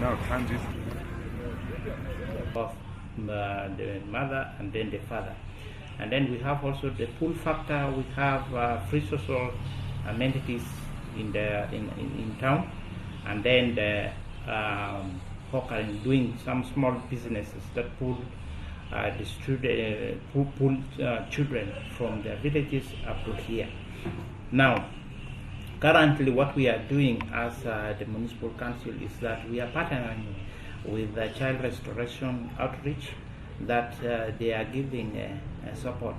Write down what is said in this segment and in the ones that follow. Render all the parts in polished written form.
No, Kanji. Of the mother and then the father. And then we have also the pull factor. We have free social amenities in town, and then the hawker doing some small businesses that pull children from their villages up to here. Now, currently what we are doing as the municipal council is that we are partnering with the child restoration outreach, that they are giving support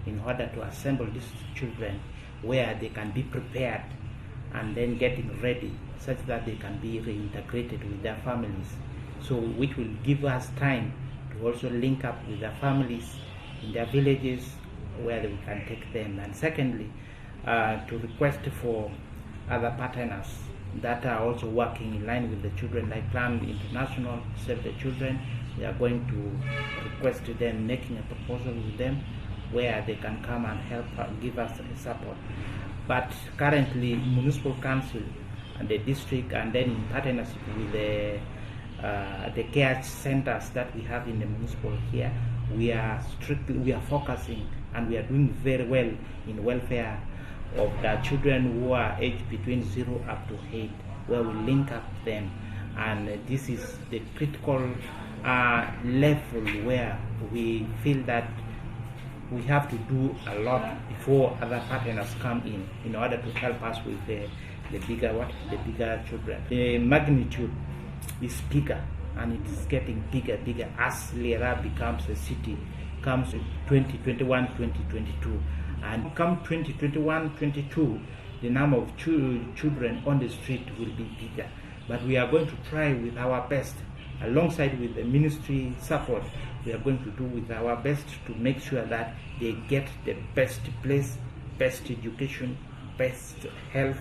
in order to assemble these children where they can be prepared and then getting ready such that they can be reintegrated with their families. So which will give us time to also link up with their families in their villages where we can take them. And secondly, to request for other partners that are also working in line with the children, like Plan International, Save the Children. We are going to request them making a proposal with them where they can come and help give us support. But currently, municipal council and the district, and then in partnership with the care centers that we have in the municipal here, we are focusing and we are doing very well in welfare of the children who are aged between 0 up to 8, where we link up them, and this is the critical level where we feel that we have to do a lot before other partners come in order to help us with the bigger children. The magnitude is bigger, and it is getting bigger as Lira becomes a city, comes 2021, 2022. And come 2021-22, the number of children on the street will be bigger. But we are going to try with our best, alongside with the ministry support, we are going to do with our best to make sure that they get the best place, best education, best health,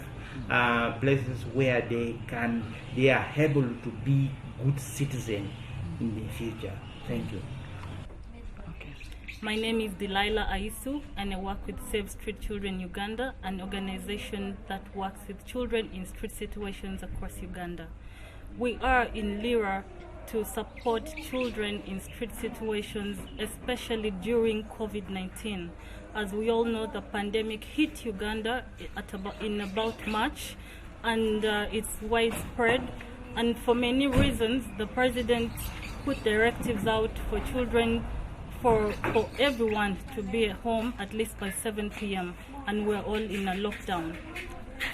places where they are able to be good citizens in the future. Thank you. My name is Lira Aisu, and I work with Save Street Children Uganda, an organization that works with children in street situations across Uganda. We are in Lira to support children in street situations, especially during COVID-19. As we all know, the pandemic hit Uganda in about March, and it's widespread. And for many reasons, the president put directives out for children, for everyone to be at home at least by 7 p.m. and we're all in a lockdown.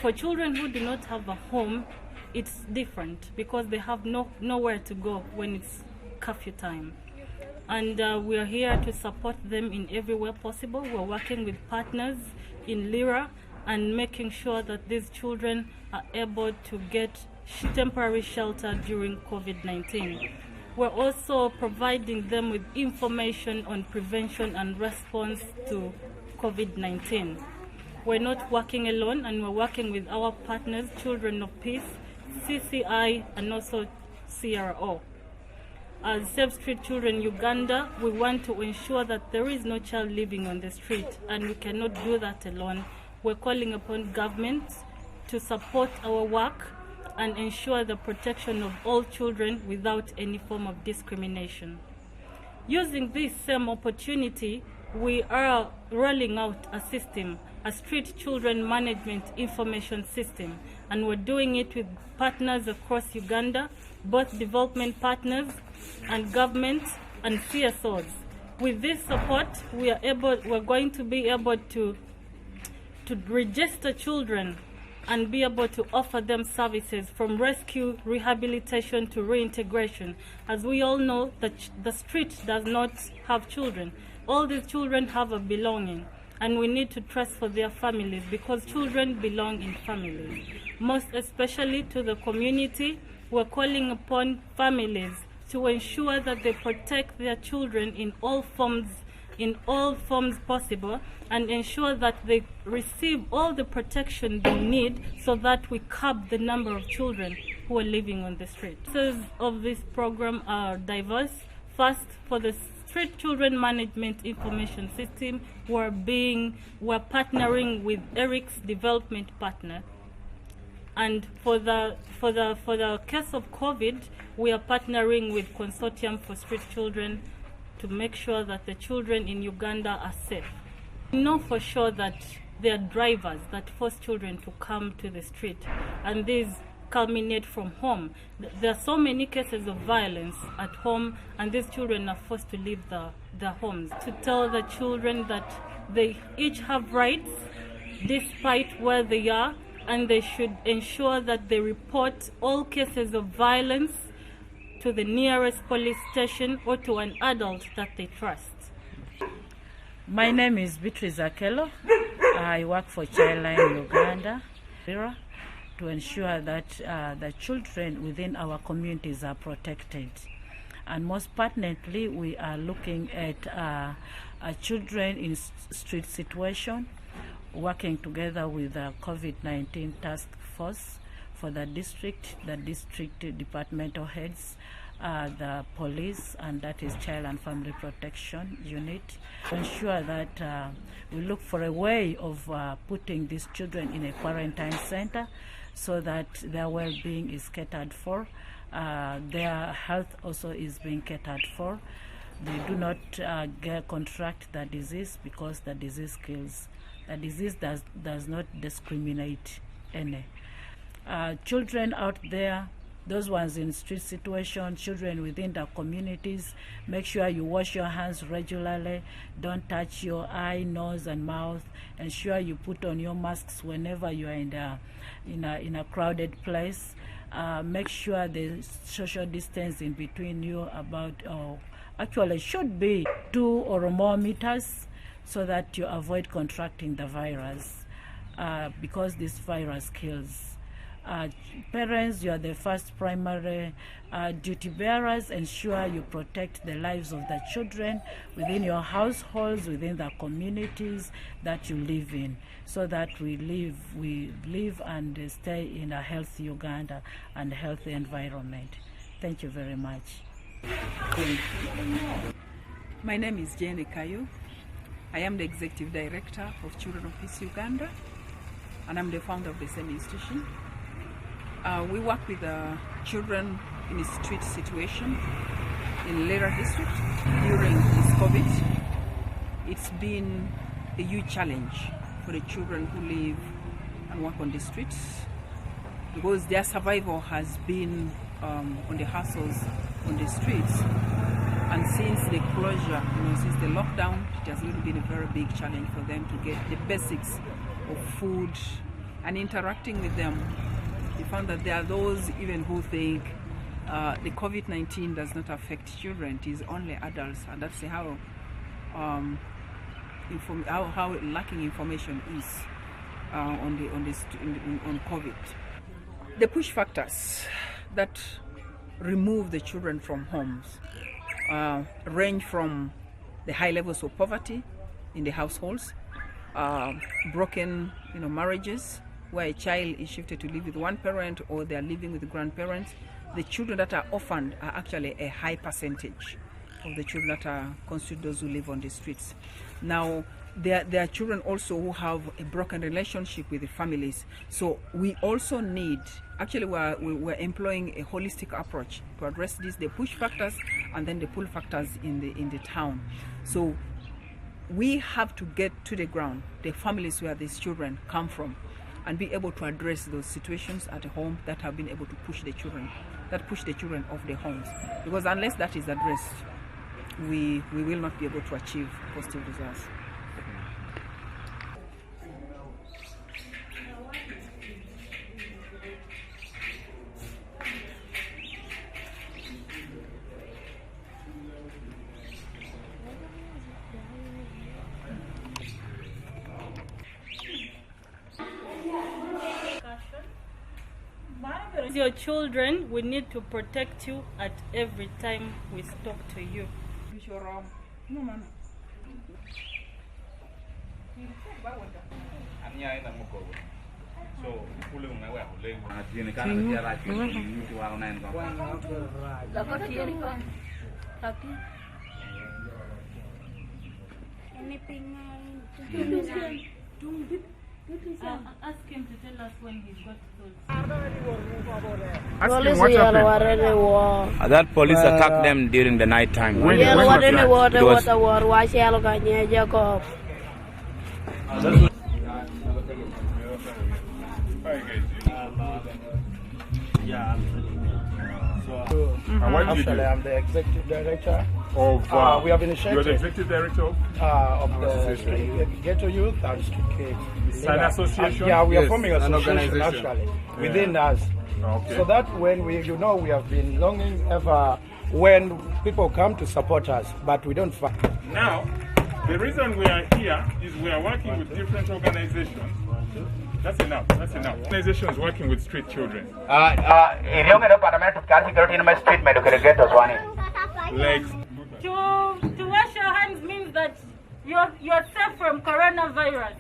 For children who do not have a home, it's different because they have nowhere to go when it's curfew time. And we are here to support them in every way possible. We're working with partners in Lira and making sure that these children are able to get temporary shelter during COVID-19. We're also providing them with information on prevention and response to COVID-19. We're not working alone, and we're working with our partners, Children of Peace, CCI, and also CRO. As Save Street Children Uganda, we want to ensure that there is no child living on the street, and we cannot do that alone. We're calling upon governments to support our work and ensure the protection of all children without any form of discrimination. Using this same opportunity, we are rolling out a system, a street children management information system, and we're doing it with partners across Uganda, both development partners and governments and CSOs. With this support, we're going to be able to register children and be able to offer them services from rescue, rehabilitation to reintegration. As we all know, the street does not have children. All these children have a belonging, and we need to trust for their families because children belong in families. Most especially to the community, we're calling upon families to ensure that they protect their children in all forms possible, and ensure that they receive all the protection they need so that we curb the number of children who are living on the street. Purposes of this program are diverse. First, for the Street Children Management Information System, we're partnering with Eric's development partner. And for the case of COVID, we are partnering with Consortium for Street Children to make sure that the children in Uganda are safe. We know for sure that there are drivers that force children to come to the street, and these culminate from home. There are so many cases of violence at home, and these children are forced to leave their homes. To tell the children that they each have rights despite where they are, and they should ensure that they report all cases of violence to the nearest police station or to an adult that they trust. My name is Beatrice Akello. I work for Childline Uganda, Lira, to ensure that the children within our communities are protected. And most pertinently, we are looking at children in street situation, working together with the COVID-19 task force for the district departmental heads, the police, and that is Child and Family Protection Unit, to ensure that we look for a way of putting these children in a quarantine center so that their well-being is catered for, their health also is being catered for. They do not contract the disease because the disease kills. The disease does not discriminate any. Children out there, those ones in street situation, children within the communities, make sure you wash your hands regularly. Don't touch your eye, nose, and mouth. Ensure you put on your masks whenever you are in a crowded place. Make sure the social distance in between you actually should be 2 or more meters, so that you avoid contracting the virus, because this virus kills. Parents, you are the first primary duty bearers. Ensure you protect the lives of the children within your households, within the communities that you live in, so that we live and stay in a healthy Uganda and healthy environment. Thank you very much. My name is Jane Kayu. I am the Executive Director of Children of Peace Uganda, and I'm the founder of the same institution. We work with children in a street situation in Lira district during this COVID. It's been a huge challenge for the children who live and work on the streets, because their survival has been on the hustles on the streets. And since the closure, since the lockdown, it has really been a very big challenge for them to get the basics of food and interacting with them. We found that there are those even who think the COVID-19 does not affect children, it is only adults, and that's how lacking information is on COVID. The push factors that remove the children from homes range from the high levels of poverty in the households, broken marriages, where a child is shifted to live with one parent or they are living with grandparents. The children that are orphaned are actually a high percentage of the children that are considered those who live on the streets. Now, there are children also who have a broken relationship with the families. So we also need, actually we're employing a holistic approach to address the push factors and then the pull factors in the town. So we have to get to the ground, the families where these children come from, and be able to address those situations at home that have been able to push the children off their homes. Because unless that is addressed, we will not be able to achieve positive results. As your children, we need to protect you at every time we talk to you. Ask him to tell us when he's got those. Asking what happened. That police attacked them during the night time. When was that? It was And what did you do? I'm the executive director. Of, we have initiated you're the executive director of? of the Ghetto Youth and Street Kids. It's an association? Yeah, we are Yes, forming an association organization. actually within us. Okay. So that when we have been longing ever when people come to support us, but we don't fight. Now, the reason we are here is we are working with different organizations. That's enough. That's enough. Organizations working with street children. Like To wash your hands means that you're safe from coronavirus.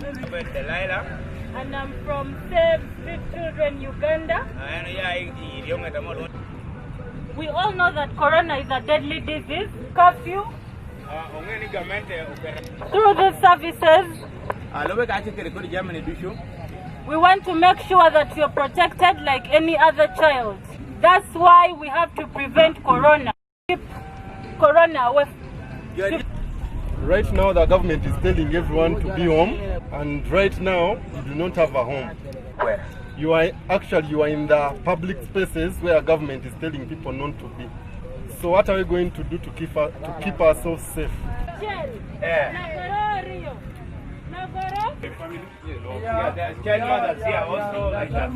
Just and I'm from Save Street Children Uganda. We all know that corona is a deadly disease. Curfew. Through the services, we want to make sure that you're protected like any other child. That's why we have to prevent corona. Keep corona away. Right now, the government is telling everyone to be home, and right now, you do not have a home. where? You are in the public spaces where government is telling people not to be. So what are we going to do to keep ourselves safe? Yeah, there's child mothers here also like that.